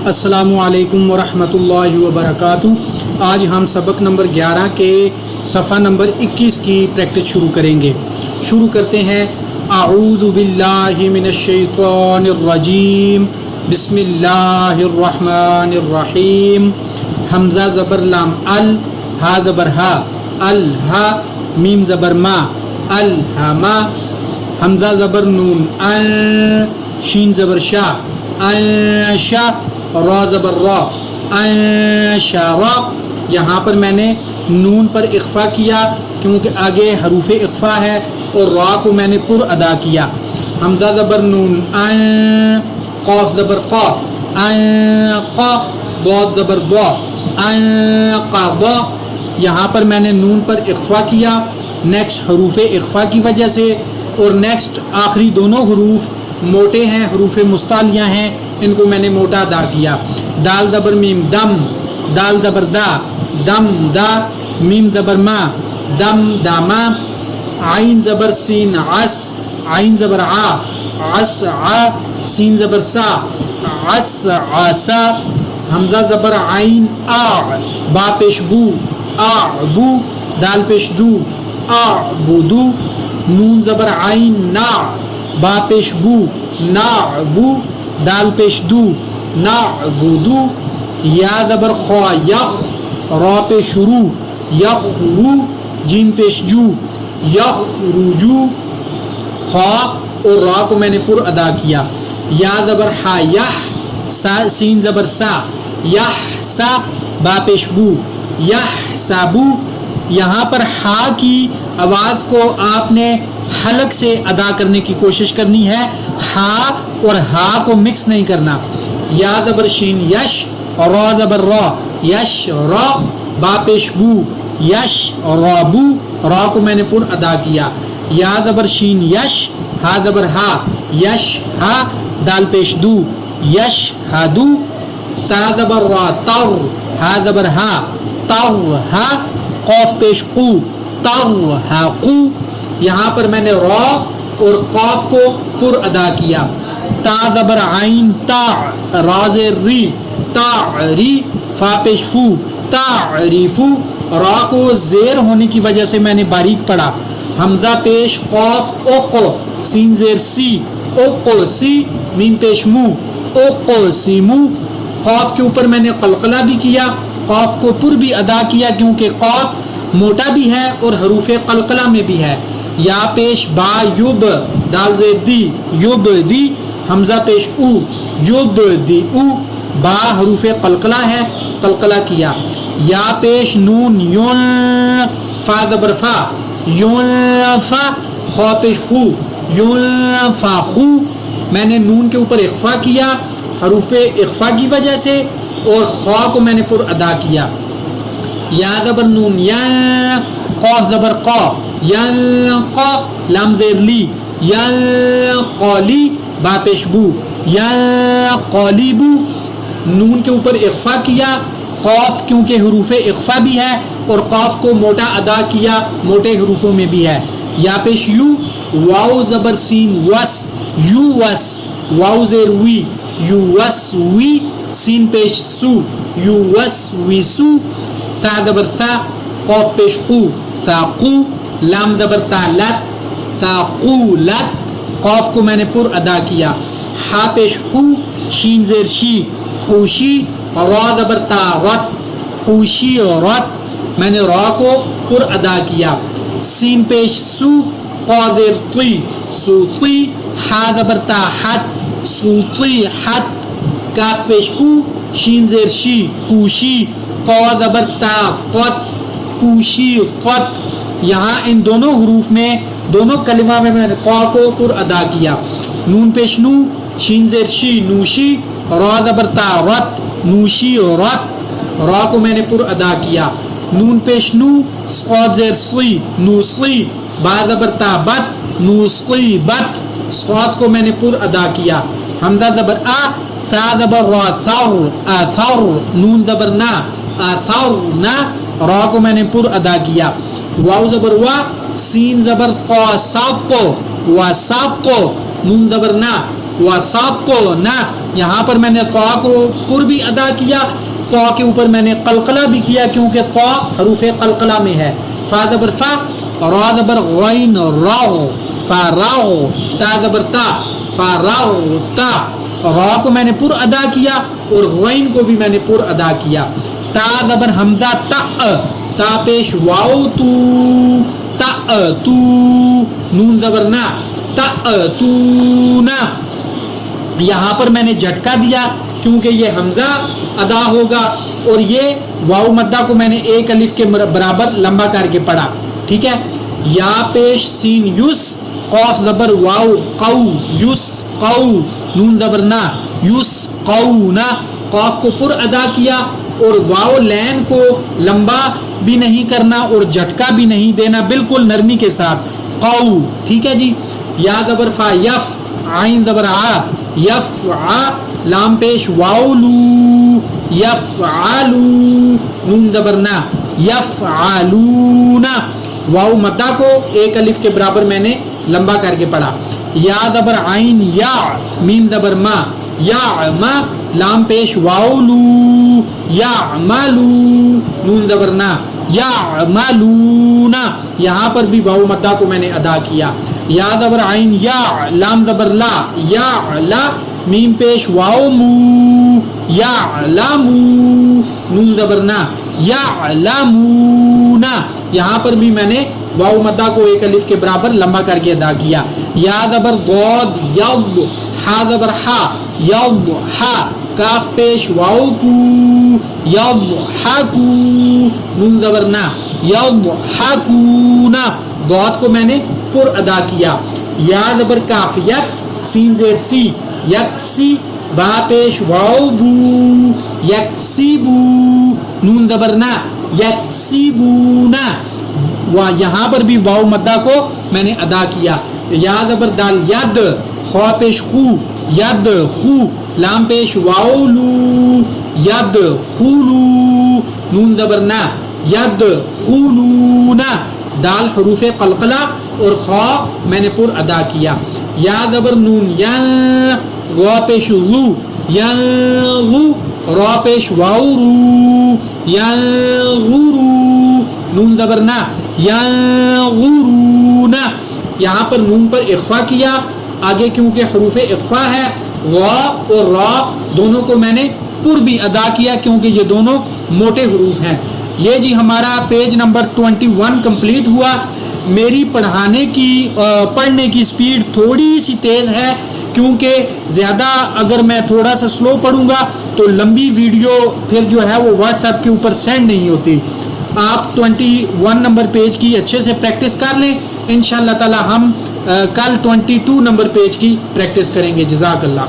السلام علیکم ورحمۃ اللہ وبرکاتہ۔ آج ہم سبق نمبر 11 کے صفحہ نمبر 21 کی پریکٹس شروع کریں گے۔ شروع کرتے ہیں۔ اعوذ باللہ من الشیطان الرجیم، بسم اللہ الرحمن الرحیم۔ حمزہ زبر لام ال، ہا زبر ہا، الہا، میم زبر ما، الہما۔ حمزہ زبر نون ان، شین زبر شا، انشا، را زبر را، انشارا۔ یہاں پر میں نے نون پر اخفا کیا کیونکہ آگے حروف اخفا ہے اور را کو میں نے پر ادا کیا۔ حمزہ زبر نون ان، قاف زبر قا، انقا، ضاد زبر ضا، انقضا۔ یہاں پر میں نے نون پر اخفا کیا نیکسٹ حروف اخفا کی وجہ سے، اور نیکسٹ آخری دونوں حروف موٹے ہیں، حروف مستعلیہ ہیں، ان کو میں نے موٹا ادا کیا۔ دال زبر میم دم، دال زبر دا، دم دا، میم زبر ما، دم داما۔ عین زبر سین عس، عین زبر ع، عس ع، سین زبر سا، عس عسا۔ حمزہ زبر عین آ، با پیش بو، اعبو، دال پیش دو، اعبدو۔ نون زبر عین نا، با پیش بو، نعبو، دال پیش دو، نعبدو۔ یا زبر خوا یخ، را پیش رو، یخرو، جیم پیش جو، یخرجو۔ خوا اور را کو میں نے پر ادا کیا۔ یا زبر ہا یح، سین زبر سا، یحسا، با پیش بو، یحسبو۔ یہاں پر ہا کی آواز کو آپ نے حلق سے ادا کرنے کی کوشش کرنی ہے، ہا اور ہا کو مکس نہیں کرنا۔ یا زبر شین یش، را زبر را، یش را، با پیش بو، یش رابو، را کو میں نے پر ادا کیا۔ یا زبر شین یش، ہا زبر ہا، یش ہا، دال پیش دو، یش ہادو۔ تا زبر را تر، ہا زبر ہا، تر ہا، قاف پیش قو، تر ہا قو۔ یہاں پر میں نے را اور قاف کو پر ادا کیا۔ تا زبر عین تا، را زیر ری، تعری، فا پیش فو، تعریفو۔ را کو زیر ہونے کی وجہ سے میں نے باریک پڑھا۔ حمزہ پیش قاف اق، سین زیر سی، اقسی، میم پیش مو، اقسمو۔ قاف کے اوپر میں نے قلقلہ بھی کیا، قاف کو پر بھی ادا کیا کیونکہ قاف موٹا بھی ہے اور حروف قلقلہ میں بھی ہے۔ یا پیش با یب، دال زیر دی، یب دی، حمزہ پیش او، یب دی او۔ با حروف قلقلہ ہے، قلقلہ کیا۔ یا پیش نون یون، فا زبر فا، یون فا، خوا پیش خو، یون فا خو۔ میں نے نون کے اوپر اخفا کیا حروف اخفا کی وجہ سے، اور خوا کو میں نے پر ادا کیا۔ یا زبر نون ین، قاف زبر قا، ینقا، لام زیر لی، ینقالی، با پیش بو، ینقالیبو۔ نون کے اوپر اخفا کیا، قاف کیونکہ حروف اخفا بھی ہے اور قاف کو موٹا ادا کیا، موٹے حروفوں میں بھی ہے۔ یا پیش یو، واو زبر سین وس، یو وس، واو زیر وی، یو وس وی، سین پیش سو، یو وس وی سو۔ تا زبر سا، قاف پیش قو، ساقو، لام زبر تا لت، ساقولت۔ قاف کو میں نے پر ادا کیا۔ ہا پیش ہو، شین زیر شی، خوشی، را زبر تا رت، خوشی رت۔ میں نے را کو پر ادا کیا۔ سین پیش سو، قا زیر طی، سوطی، ہا زبر تا حت، سوطی حت۔ کاف پیش کو، شین زیر شی، کوشی، قا زبر تا قت، کوشی قت۔ یہاں ان دونوں حروف میں، دونوں کلمہ میں نے قا کو پر ادا کیا۔ نون پیش نو، شین زیر شی، نوشی، را زبر تا رت، نوشی رت۔ را کو میں نے پر ادا کیا۔ نون پیش نو، صاد زیر صی، نوصی، با زبر تا بت، نوصی بت۔ صاد کو میں نے پر ادا کیا۔ حمزہ زبر آ، سا زبر را، ثر، اثر، نون زبر نا، اثر نا۔ را کو میں نے پر ادا کیا۔ واو زبر وا، سین زبر قا، ساق، وساق، نون زبر نا، وساق نا۔ یہاں پر میں نے قا کو پر بھی ادا کیا، قا کے اوپر میں نے قلقلہ بھی کیا کیونکہ قا حروف قلقلہ میں ہے. فا زبر فا، را زبر غین راو، فا راو، تا زبر تا، فا راو تا. را کو میں نے پر ادا کیا اور غین کو بھی میں نے پر ادا کیا. تا زبر حمزہ تا، تا پیش واو تو، تا تو. نون زبر نا، تا تو نا. یہاں پر میں نے جھٹکا دیا کیونکہ یہ حمزہ ادا ہوگا اور یہ واو مدہ کو میں نے ایک الف کے برابر لمبا کر کے پڑھا. ٹھیک ہے. یا پیش سین یس، قاف زبر واو قو، یس قو. نون زبر نا، یس قو نا. قاف کو پر ادا کیا اور واو لین کو لمبا بھی نہیں کرنا اور جھٹکا بھی نہیں دینا، بالکل نرمی کے ساتھ. قو. ٹھیک ہے جی. یا زبر فا یف، عین زبر آ، یف آ. لام پیش واو لو، یف آلو. نون زبر نا، یف آلونا. واو مدہ کو ایک الف کے برابر میں نے لمبا کر کے پڑھا. یا زبر عین یا، میم زبر ما، یا ما. لام پیش واو لو، یا مالو. نون زبر نا، یا مالونا. یہاں پر بھی واو مدہ کو میں نے ادا کیا. یا زبر عین یا، لام زبر لا، یا لا. میم پیش واو مو، یا لامو. نون زبر نا، یا لامونا. یہاں پر بھی میں نے واو مدہ کو ایک الف کے برابر لمبا کر کے ادا کیا. یا زبر ضاد یض، ہا زبر ہا، یض ہا. کاف پیش واو کو، یض ہا کو. نون زبر نا، یض ہا کو نا. ضاد کو میں نے پر ادا کیا. یا زبر کاف یک، سین زیر سی، یک سی. با پیش واو بو، یک سی بو. نون زبر نا، یک سی بو نا. یہاں پر بھی واو مدہ کو میں نے ادا کیا. یا زبر دال ید، خوا پیش خو، ید خو. لام پیش واو لو، ید خولو. نون زبر نا، ید خولونا. دال حروف قلقلہ اور خوا میں نے پر ادا کیا. یا زبر نون ین، غا پیش لو، ین لو. را پیش واو رو، ین غورو. نون زبر نا، ین غورونا. یہاں پر نون پر اخفا کیا آگے کیونکہ حروف اخفا ہے. غا اور را دونوں کو میں نے پر بھی ادا کیا کیونکہ یہ دونوں موٹے حروف ہیں. یہ جی ہمارا پیج نمبر 21 کمپلیٹ ہوا. میری پڑھنے کی سپیڈ تھوڑی سی تیز ہے کیونکہ زیادہ اگر میں تھوڑا سا سلو پڑھوں گا تو لمبی ویڈیو پھر جو ہے وہ واٹس ایپ کے اوپر سینڈ نہیں ہوتی. آپ 21 نمبر پیج کی اچھے سے پریکٹس کر لیں. انشاءاللہ تعالی ہم کل 22 نمبر پیج کی پریکٹس کریں گے. جزاک اللہ.